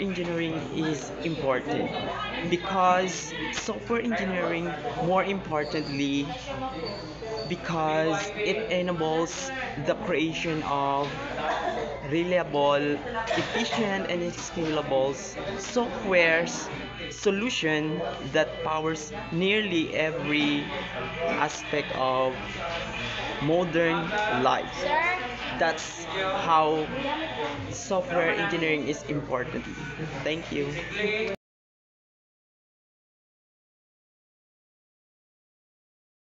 engineering is important because software engineering, more importantly, because it enables the creation of reliable, efficient, and scalable software solution that powers nearly every aspect of modern life. That's how software engineering is important. Thank you.